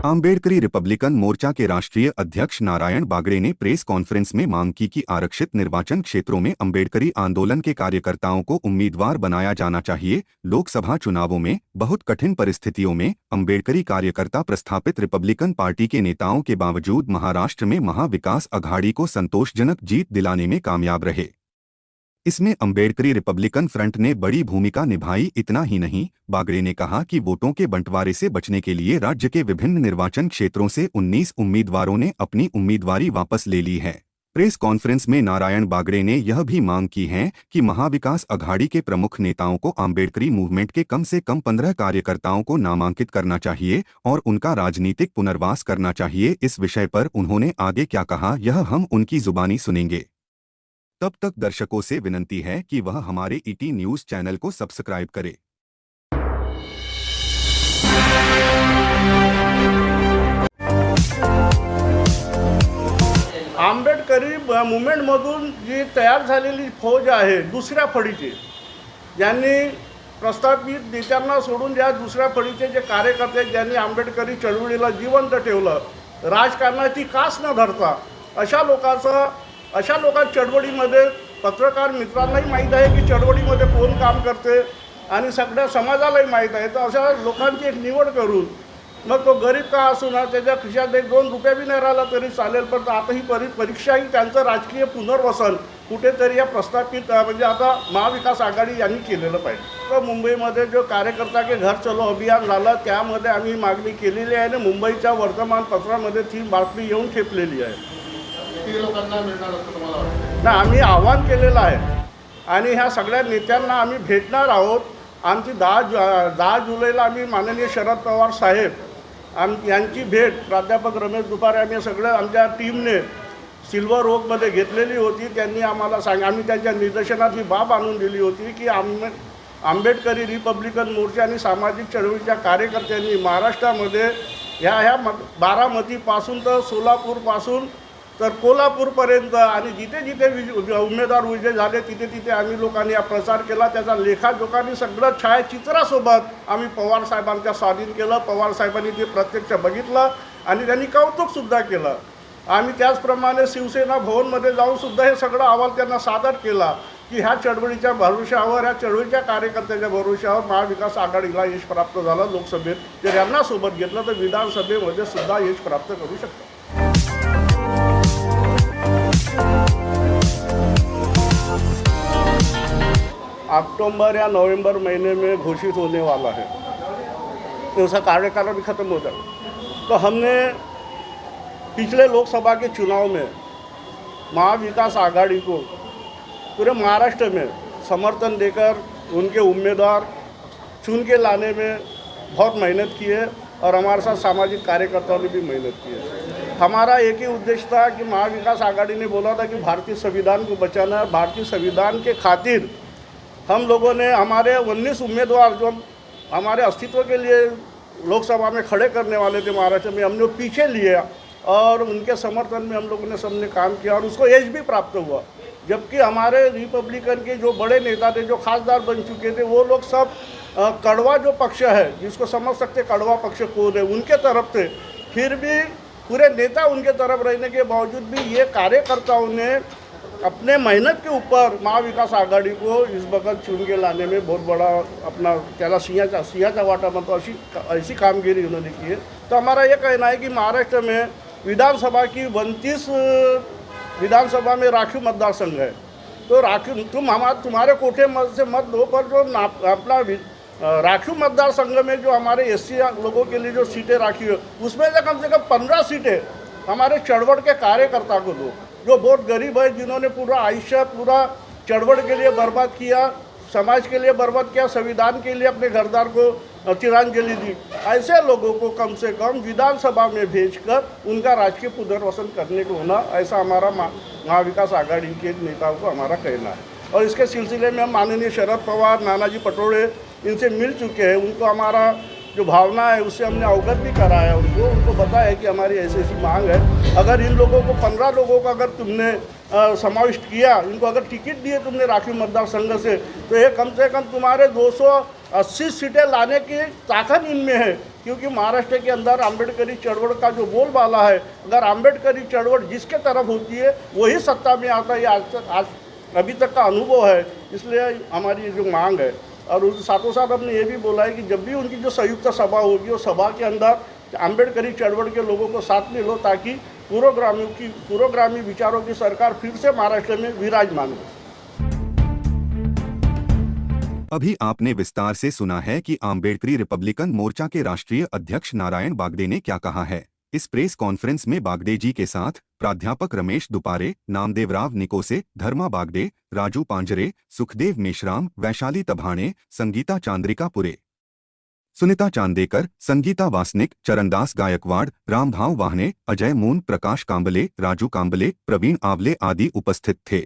आम्बेडकरी Republican मोर्चा के राष्ट्रीय अध्यक्ष नारायण बागड़े ने प्रेस कॉन्फ्रेंस में मांग की कि आरक्षित निर्वाचन क्षेत्रों में अम्बेडकरी आंदोलन के कार्यकर्ताओं को उम्मीदवार बनाया जाना चाहिए। लोकसभा चुनावों में बहुत कठिन परिस्थितियों में अम्बेडकरी कार्यकर्ता प्रस्थापित रिपब्लिकन पार्टी के नेताओं के बावजूद महाराष्ट्र में महाविकास अघाड़ी को संतोषजनक जीत दिलाने में कामयाब रहे। इसमें अम्बेडकरी रिपब्लिकन फ्रंट ने बड़ी भूमिका निभाई। इतना ही नहीं, बागड़े ने कहा कि वोटों के बंटवारे से बचने के लिए राज्य के विभिन्न निर्वाचन क्षेत्रों से 19 उम्मीदवारों ने अपनी उम्मीदवारी वापस ले ली है। प्रेस कॉन्फ्रेंस में नारायण बागड़े ने यह भी मांग की है कि महाविकास अघाड़ी के प्रमुख नेताओं को अम्बेडकरी मूवमेंट के कम से कम 15 कार्यकर्ताओं को नामांकित करना चाहिए और उनका राजनीतिक पुनर्वास करना चाहिए। इस विषय पर उन्होंने आगे क्या कहा, यह हम उनकी जुबानी सुनेंगे। तब तक दर्शकों से विनती है कि वह हमारे ईटी न्यूज़ चैनल को सब्सक्राइब करें। आंबेडकरी मुवमेंटमधून जी तयार झालेली फौज आहे दुसऱ्या फळीची, ज्यांनी प्रस्थापित नेत्यांना सोडून ज्या दुसऱ्या फळीचे जे कार्यकर्ते ज्यांनी आंबेडकरी चळवळीला जिवंत ठेवलं, राजकारणाची कास न धरता अशा लोकांच्या चळवळीमध्ये पत्रकार मित्रांनाही माहीत आहे की चळवळीमध्ये कोण काम करते आणि सगळ्या समाजालाही माहीत आहे। तर अशा लोकांची एक निवड करून मग तो गरीब का असू ना, त्याच्या खिशात 1-2 रुपये बी नाही राहिला तरी चालेल, पण आता ही परीक्षाही त्यांचं राजकीय पुनर्वसन कुठेतरी या प्रस्थापित म्हणजे आता महाविकास आघाडी यांनी केलेलं पाहिजे। तर मुंबईमध्ये जो कार्यकर्ता के घर चलो अभियान झालं, त्यामध्ये आम्ही मागणी केलेली आहे आणि मुंबईच्या वर्तमानपत्रामध्ये ती बातमी येऊन ठेपलेली आहे। लोकांना मिळणार असं तुम्हाला वाटतं? ना, आम्ही आव्हान केलेलं आहे आणि ह्या सगळ्या नेत्यांना आम्ही भेटणार आहोत। आमची 10 जुलैला आम्ही माननीय शरद पवार साहेब यांची भेट प्राध्यापक रमेश दुपारे आम्ही सगळं आमच्या टीमने सिल्वर ओकमध्ये घेतलेली होती। त्यांनी आम्हाला आम्ही त्यांच्या निदर्शनात ही बाब आणून दिली होती की आंबेडकरी रिपब्लिकन मोर्चा आणि सामाजिक चळवळीच्या कार्यकर्त्यांनी महाराष्ट्रामध्ये ह्या बारामतीपासून तर सोलापूरपासून तर कोल्हापूरपर्यंत आणि जिथे जिथे उमेदवार विजय झाले तिथे आम्ही लोकांनी हा प्रचार केला। त्याचा लेखाजोखाने सगळं छायाचित्रासोबत आम्ही पवार साहेबांच्या स्वाधीन केलं। पवार साहेबांनी ते प्रत्यक्ष बघितलं आणि त्यांनी कौतुकसुद्धा केलं। आम्ही त्याचप्रमाणे शिवसेना भवनमध्ये जाऊनसुद्धा हे सगळं अहवाल त्यांना सादर केला की ह्या चळवळीच्या भरोश्यावर, ह्या चळवळीच्या कार्यकर्त्याच्या भरोश्यावर महाविकास आघाडीला यश प्राप्त झालं। लोकसभेत जर यांना सोबत घेतलं तर विधानसभेमध्ये सुद्धा यश प्राप्त करू शकतो। अक्टूबर या नवंबर महीने में घोषित होने वाला है, तो उसका कार्यकाल भी ख़त्म हो जाए। तो हमने पिछले लोकसभा के चुनाव में महाविकास आघाड़ी को पूरे महाराष्ट्र में समर्थन देकर उनके उम्मीदवार चुन के लाने में बहुत मेहनत की है और हमारे साथ सामाजिक कार्यकर्ताओं ने भी मेहनत की है। हमारा एक ही उद्देश्य था कि महाविकास आघाड़ी ने बोला था कि भारतीय संविधान को बचाना है। भारतीय संविधान के खातिर हम लोगों ने हमारे 19 उम्मीदवार जो हमारे अस्तित्व के लिए लोकसभा में खड़े करने वाले थे महाराष्ट्र में, हमने पीछे लिए और उनके समर्थन में हम लोगों ने सबने काम किया और उसको यश भी प्राप्त हुआ। जबकि हमारे रिपब्लिकन के जो बड़े नेता थे, जो खासदार बन चुके थे, वो लोग सब कड़वा जो पक्ष है, जिसको समझ सकते कड़वा पक्ष कौन है, उनके तरफ थे। फिर भी पूरे नेता उनके तरफ रहने के बावजूद भी ये कार्यकर्ताओं ने अपने मेहनत के ऊपर महाविकास आघाड़ी को इस वक्त चुन के लाने में बहुत बड़ा अपना त्याला सिंहाचा वाटा बनतो ऐसी कामगिरी उन्होंने की है। तो हमारा ये कहना है कि महाराष्ट्र में विधानसभा की 29 विधानसभा में राखीव मतदार संघ है। तो राखीव तुम्हारे कोठे मत से मत दो, पर जो अपना राखीव मतदार संघ में जो हमारे एससी लोगों के लिए जो सीटें राखी है, उसमें से कम 15 सीटें हमारे चळवळ के कार्यकर्ता को दो, जो बहुत गरीब है, जिन्होंने पूरा आयुष्य पूरा चळवळ के लिए बर्बाद किया, समाज के लिए बर्बाद किया, संविधान के लिए अपने घरदार को तिरंजलि दी। ऐसे लोगों को कम से कम विधानसभा में भेजकर उनका राजकीय पुनर्वसन करने को होना, ऐसा हमारा महाविकास आघाड़ी के नेताओं को हमारा कहना है। और इसके सिलसिले में हम माननीय शरद पवार, नानाजी पटोले इनसे मिल चुके हैं। उनको हमारा जो भावना है उससे हमने अवगत भी कराया, उनको बताया कि हमारी ऐसी मांग है। अगर इन लोगों को 15 लोगों का अगर तुमने समाविष्ट किया, इनको अगर टिकट दिए तुमने राखीव मतदार संघ से, तो ये कम से कम तुम्हारे 200 80 सीटें लाने की ताकत इनमें है, क्योंकि महाराष्ट्र के अंदर आम्बेडकरी चळवळ का जो बोलबाला है, अगर आम्बेडकरी चळवळ जिसके तरफ होती है वही सत्ता में आता है, आज अभी तक का अनुभव है। इसलिए हमारी जो मांग है, और उस साथों साथ हमने ये भी बोला है कि जब भी उनकी जो संयुक्त सभा होगी, उस सभा के अंदर आम्बेडकरी चळवळ के लोगों को साथ में लो, ताकि पूर्वगामी विचारों की सरकार फिर से महाराष्ट्र में विराजमान हो। अभी आपने विस्तार से सुना है कि आम्बेडकरी रिपब्लिकन मोर्चा के राष्ट्रीय अध्यक्ष नारायण बागडे ने क्या कहा है। इस प्रेस कॉन्फ्रेंस में बागडे जी के साथ प्राध्यापक रमेश दुपारे, नामदेवराव निकोसे, धर्मा बागडे, राजू पांजरे, सुखदेव मेश्राम, वैशाली तभाणे, संगीता चांद्रिकापुरे, सुनीता चांदेकर, संगीता वासनिक, चरणदास गायकवाड़, रामभाव वाहने, अजय मून, प्रकाश कांबले, राजू कांबले, प्रवीण आवले आदि उपस्थित थे।